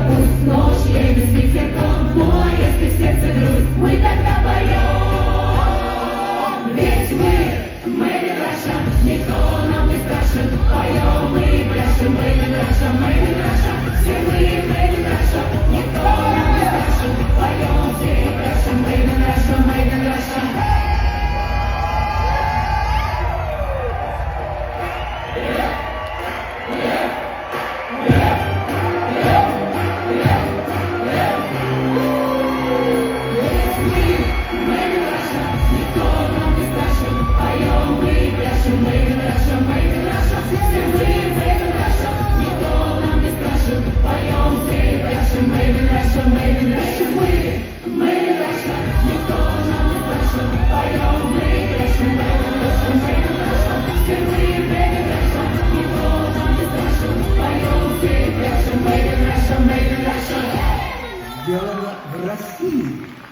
пусть ночь едет с ветерком, но если в сердце грусть, мы тогда поем. Ведь мы Раша, никто нам не страшен, поем мы и пляшем, Раша, Раша, все мы Раша, никто нам не страшен, поем все и пляшем, Раша, Раша. Сделано в России.